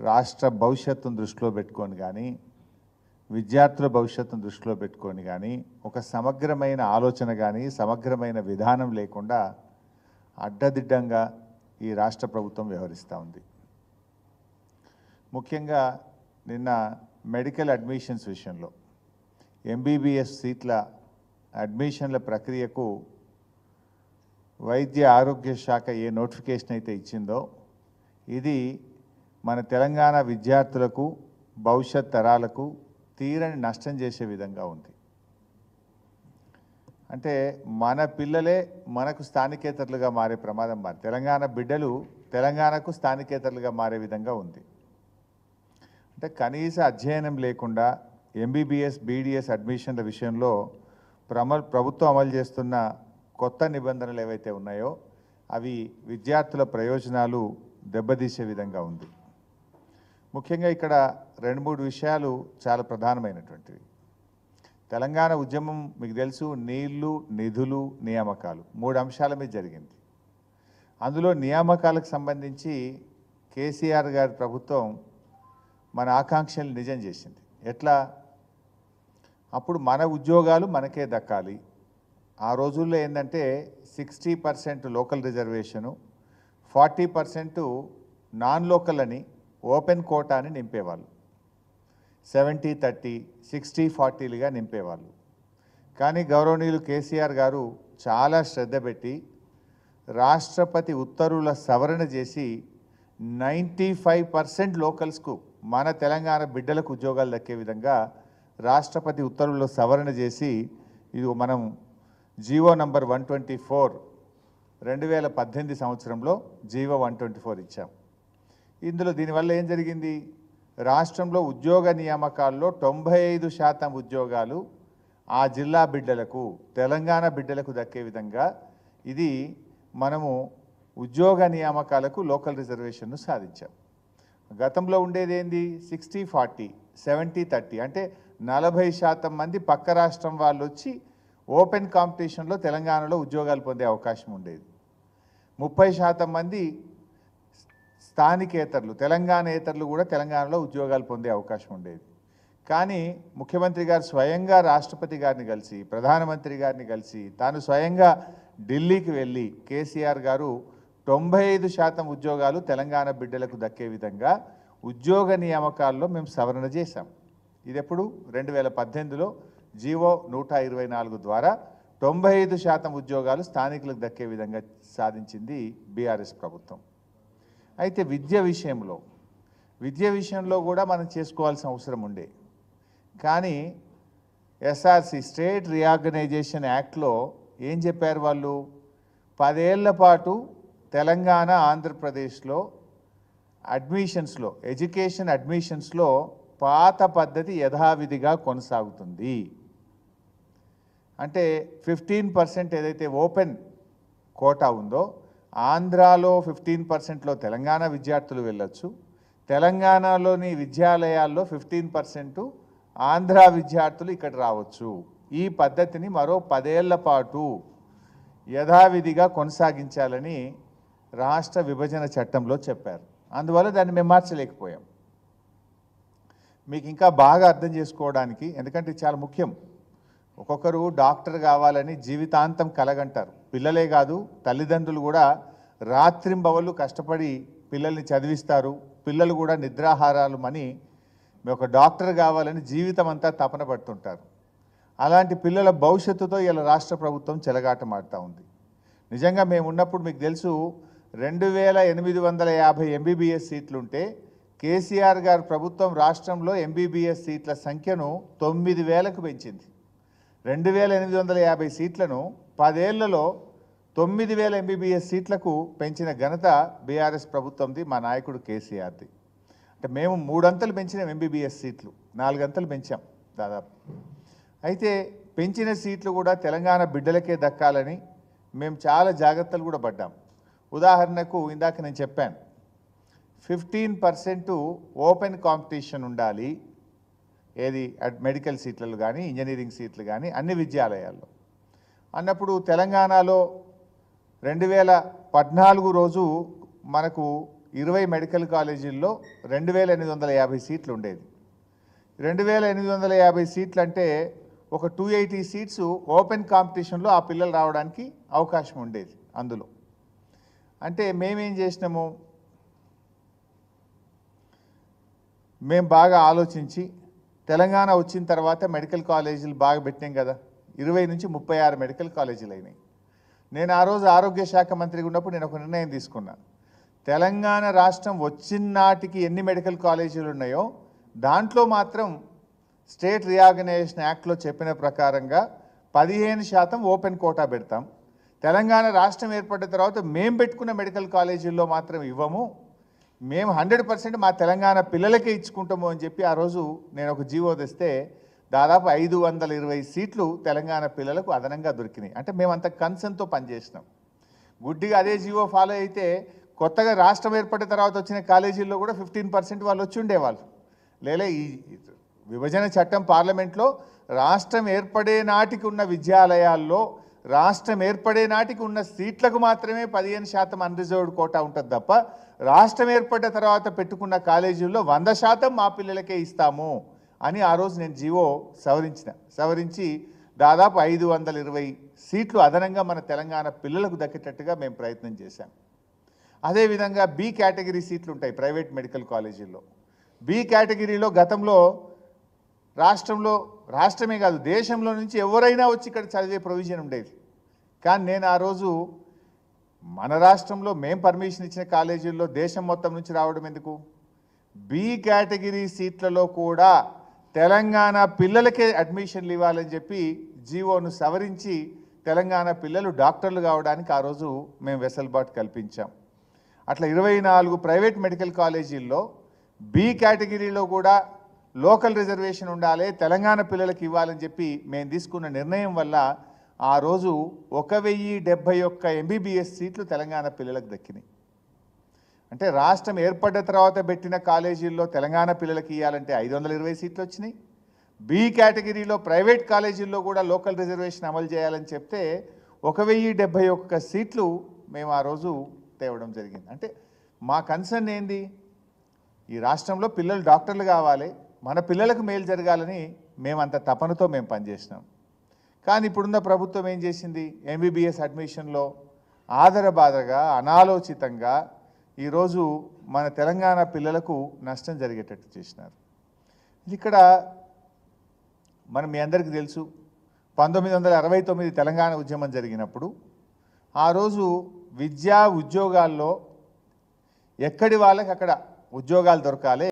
రాష్ట్ర భవిష్యత్తును దృష్టిలో పెట్టుకొని కానీ విద్యార్థుల భవిష్యత్తును దృష్టిలో పెట్టుకొని కానీ ఒక సమగ్రమైన ఆలోచన కానీ సమగ్రమైన విధానం లేకుండా అడ్డదిడ్డంగా ఈ రాష్ట్ర ప్రభుత్వం వ్యవహరిస్తూ ఉంది. ముఖ్యంగా నిన్న మెడికల్ అడ్మిషన్స్ విషయంలో ఎంబీబీఎస్ సీట్ల అడ్మిషన్ల ప్రక్రియకు వైద్య ఆరోగ్య శాఖ ఏ నోటిఫికేషన్ అయితే ఇచ్చిందో ఇది మన తెలంగాణ విద్యార్థులకు భవిష్యత్ తరాలకు తీరని నష్టం చేసే విధంగా ఉంది. అంటే మన పిల్లలే మనకు స్థానికేతరులుగా మారే ప్రమాదం తెలంగాణ బిడ్డలు తెలంగాణకు స్థానికేతరులుగా మారే విధంగా ఉంది. అంటే కనీస అధ్యయనం లేకుండా ఎంబీబీఎస్ బీడీఎస్ అడ్మిషన్ల విషయంలో ప్రభుత్వం అమలు చేస్తున్న కొత్త నిబంధనలు ఏవైతే ఉన్నాయో అవి విద్యార్థుల ప్రయోజనాలు దెబ్బతీసే విధంగా ఉంది. ముఖ్యంగా ఇక్కడ 2-3 విషయాలు చాలా ప్రధానమైనటువంటివి. తెలంగాణ ఉద్యమం మీకు తెలుసు, నీళ్లు, నిధులు, నియామకాలు 3 అంశాల మీద జరిగింది. అందులో నియామకాలకు సంబంధించి కేసీఆర్ గారి ప్రభుత్వం మన ఆకాంక్షలు నిజం చేసింది. ఎట్లా? అప్పుడు మన ఉద్యోగాలు మనకే దక్కాలి. ఆ రోజుల్లో ఏంటంటే 60% లోకల్ రిజర్వేషను, 40% నాన్ లోకల్ అని ఓపెన్ కోటాని నింపేవాళ్ళు. 70-30, 60-40లుగా నింపేవాళ్ళు. కానీ గౌరవనీయులు కేసీఆర్ గారు చాలా శ్రద్ధ పెట్టి రాష్ట్రపతి ఉత్తర్వుల సవరణ చేసి 95% లోకల్స్కు మన తెలంగాణ బిడ్డలకు ఉద్యోగాలు దక్కే విధంగా రాష్ట్రపతి ఉత్తర్వుల సవరణ చేసి ఇది మనం జీవో నంబర్ 124 2018 సంవత్సరంలో జీవో 124 ఇచ్చాం. ఇందులో దీనివల్ల ఏం జరిగింది? రాష్ట్రంలో ఉద్యోగ నియామకాల్లో 95% ఉద్యోగాలు ఆ జిల్లా బిడ్డలకు తెలంగాణ బిడ్డలకు దక్కే విధంగా ఇది మనము ఉద్యోగ నియామకాలకు లోకల్ రిజర్వేషన్ను సాధించాం. గతంలో ఉండేది ఏంది? 60-40, 70-30 అంటే 40% మంది పక్క రాష్ట్రం వాళ్ళు వచ్చి ఓపెన్ కాంపిటీషన్లో తెలంగాణలో ఉద్యోగాలు పొందే అవకాశం ఉండేది. 30% మంది స్థానికేతరులు తెలంగాణేతరులు కూడా తెలంగాణలో ఉద్యోగాలు పొందే అవకాశం ఉండేది. కానీ ముఖ్యమంత్రి గారు స్వయంగా రాష్ట్రపతి గారిని కలిసి ప్రధానమంత్రి గారిని కలిసి తాను స్వయంగా ఢిల్లీకి వెళ్ళి కేసీఆర్ గారు 95% ఉద్యోగాలు తెలంగాణ బిడ్డలకు దక్కే విధంగా ఉద్యోగ నియామకాల్లో మేము సవరణ చేశాం. ఇది ఎప్పుడు? 2018లో జీవో 124 ద్వారా 95% ఉద్యోగాలు స్థానికులకు దక్కే విధంగా సాధించింది బీఆర్ఎస్ ప్రభుత్వం. అయితే విద్య విషయంలో కూడా మనం చేసుకోవాల్సిన అవసరం ఉండే. కానీ ఎస్ఆర్సి స్టేట్ రీఆర్గనైజేషన్ యాక్ట్లో ఏం చెప్పారు వాళ్ళు? 10 ఏళ్ల పాటు తెలంగాణ ఆంధ్రప్రదేశ్లో అడ్మిషన్స్లో ఎడ్యుకేషన్ అడ్మిషన్స్లో పాత పద్ధతి యథావిధిగా కొనసాగుతుంది. అంటే 15% ఏదైతే ఓపెన్ కోటా ఉందో ఆంధ్రాలో 15%లో తెలంగాణ విద్యార్థులు వెళ్ళొచ్చు, తెలంగాణలోని విద్యాలయాల్లో 15% ఆంధ్ర విద్యార్థులు ఇక్కడ రావచ్చు. ఈ పద్ధతిని మరో 10 ఏళ్ల పాటు యథావిధిగా కొనసాగించాలని రాష్ట్ర విభజన చట్టంలో చెప్పారు. అందువల్ల దాన్ని మేము మార్చలేకపోయాం. మీకు ఇంకా బాగా అర్థం చేసుకోవడానికి, ఎందుకంటే ఇది చాలా ముఖ్యం. ఒక్కొక్కరు డాక్టర్ కావాలని జీవితాంతం కలగంటారు. పిల్లలే కాదు, తల్లిదండ్రులు కూడా రాత్రింబవళ్ళు కష్టపడి పిల్లల్ని చదివిస్తారు. పిల్లలు కూడా నిద్రాహారాలు మని ఒక డాక్టర్ కావాలని జీవితం అంతా తపన పడుతుంటారు. అలాంటి పిల్లల భవిష్యత్తుతో ఇలా రాష్ట్ర ప్రభుత్వం చెలగాటమాడుతూ ఉంది. నిజంగా మేము ఉన్నప్పుడు మీకు తెలుసు 2850 ఎంబీబీఎస్ సీట్లుంటే కేసీఆర్ గారి ప్రభుత్వం రాష్ట్రంలో ఎంబీబీఎస్ సీట్ల సంఖ్యను 9000కు పెంచింది. 2850 సీట్లను 10 ఏళ్లలో 9000 ఎంబీబీఎస్ సీట్లకు పెంచిన ఘనత బీఆర్ఎస్ ప్రభుత్వంది, మా నాయకుడు కేసీఆర్ది. అంటే మేము 3 అంతలు పెంచినాం ఎంబీబీఎస్ సీట్లు, 4 అంతలు పెంచాం దాదాపు. అయితే పెంచిన సీట్లు కూడా తెలంగాణ బిడ్డలకే దక్కాలని మేము చాలా జాగ్రత్తలు కూడా పడ్డాం. ఉదాహరణకు ఇందాక నేను చెప్పాను 15% ఓపెన్ కాంపిటీషన్ ఉండాలి. ఏది? మెడికల్ సీట్లలో కానీ ఇంజనీరింగ్ సీట్లు కానీ అన్ని విద్యాలయాల్లో అన్నప్పుడు తెలంగాణలో 2014 రోజు మనకు 20 మెడికల్ కాలేజీల్లో 2850 సీట్లు ఉండేది. 2850 సీట్లు అంటే ఒక 280 సీట్స్ ఓపెన్ కాంపిటీషన్లో ఆ పిల్లలు రావడానికి అవకాశం ఉండేది. అందులో అంటే మేమేం చేసినాము, మేము బాగా ఆలోచించి తెలంగాణ వచ్చిన తర్వాత మెడికల్ కాలేజీలు బాగా పెట్టినాం కదా, 20 నుంచి 36 మెడికల్ కాలేజీలు అయినాయి. నేను ఆ రోజు ఆరోగ్య శాఖ మంత్రిగా ఉన్నప్పుడు నేను ఒక నిర్ణయం తీసుకున్నా. తెలంగాణ రాష్ట్రం వచ్చిన నాటికి ఎన్ని మెడికల్ కాలేజీలు ఉన్నాయో దాంట్లో మాత్రం స్టేట్ రీఆర్గనైజేషన్ యాక్ట్లో చెప్పిన ప్రకారంగా 15% ఓపెన్ కోటా పెడతాం. తెలంగాణ రాష్ట్రం ఏర్పడిన తర్వాత మేము పెట్టుకున్న మెడికల్ కాలేజీల్లో మాత్రం ఇవ్వము, మేము 100% మా తెలంగాణ పిల్లలకే ఇచ్చుకుంటాము అని చెప్పి ఆ రోజు నేను ఒక జీవో తెస్తే దాదాపు 520 సీట్లు తెలంగాణ పిల్లలకు అదనంగా దొరికినాయి. అంటే మేమంత కన్సర్న్తో పనిచేసినాం. గుడ్డిగా అదే జీవో ఫాలో అయితే కొత్తగా రాష్ట్రం ఏర్పడిన తర్వాత వచ్చిన కాలేజీల్లో కూడా 15% వాళ్ళు వచ్చి ఉండేవాళ్ళు. లేలే ఈ విభజన చట్టం పార్లమెంట్లో రాష్ట్రం ఏర్పడే నాటికి ఉన్న విద్యాలయాల్లో రాష్ట్రం ఏర్పడే నాటికి ఉన్న సీట్లకు మాత్రమే 15% అన్రిజర్వ్డ్ కోటా ఉంటుంది తప్ప రాష్ట్రం ఏర్పడిన తర్వాత పెట్టుకున్న కాలేజీల్లో 100% మా పిల్లలకే ఇస్తాము అని ఆ రోజు నేను జీవో సవరించి దాదాపు 520 సీట్లు అదనంగా మన తెలంగాణ పిల్లలకు దక్కేటట్టుగా మేము ప్రయత్నం చేశాం. అదేవిధంగా బి కేటగిరీ సీట్లు ఉంటాయి ప్రైవేట్ మెడికల్ కాలేజీల్లో. బి కేటగిరీలో గతంలో రాష్ట్రమే కాదు దేశంలో నుంచి ఎవరైనా వచ్చి ఇక్కడ చదివే ప్రొవిజన్ ఉండేది. కానీ నేను ఆ రోజు మన రాష్ట్రంలో మేము పర్మిషన్ ఇచ్చిన కాలేజీల్లో దేశం మొత్తం నుంచి రావడం ఎందుకు, బి కేటగిరీ సీట్లలో కూడా తెలంగాణ పిల్లలకే అడ్మిషన్లు ఇవ్వాలని చెప్పి జీవోను సవరించి తెలంగాణ పిల్లలు డాక్టర్లు కావడానికి ఆ రోజు మేము వెసులుబాటు కల్పించాం. అట్లా 24 ప్రైవేట్ మెడికల్ కాలేజీల్లో బి కేటగిరీలో కూడా లోకల్ రిజర్వేషన్ ఉండాలి, తెలంగాణ పిల్లలకి ఇవ్వాలని చెప్పి మేము తీసుకున్న నిర్ణయం వల్ల ఆ రోజు 1071 ఎంబీబీఎస్ సీట్లు తెలంగాణ పిల్లలకు దక్కినాయి. అంటే రాష్ట్రం ఏర్పడ్డ తర్వాత పెట్టిన కాలేజీల్లో తెలంగాణ పిల్లలకి ఇవ్వాలంటే 520 సీట్లు వచ్చినాయి. బి కేటగిరీలో ప్రైవేట్ కాలేజీల్లో కూడా లోకల్ రిజర్వేషన్ అమలు చేయాలని చెప్తే 1071 సీట్లు మేము ఆ రోజు తేవడం జరిగింది. అంటే మా కన్సర్న్ ఏంది, ఈ రాష్ట్రంలో పిల్లలు డాక్టర్లు కావాలి, మన పిల్లలకు మేలు జరగాలని మేమంత తపనతో మేము పనిచేసినాం. కానీ ఇప్పుడున్న ప్రభుత్వం ఏం చేసింది, ఎంబీబీఎస్ అడ్మిషన్లో ఆదరబాదరగా అనాలోచితంగా ఈరోజు మన తెలంగాణ పిల్లలకు నష్టం జరిగేటట్టు చేసినారు. ఇక్కడ మనం మీ అందరికీ తెలుసు 1969 తెలంగాణ ఉద్యమం జరిగినప్పుడు ఆ రోజు విద్యా ఉద్యోగాల్లో ఎక్కడి వాళ్ళకి అక్కడ ఉద్యోగాలు దొరకాలి,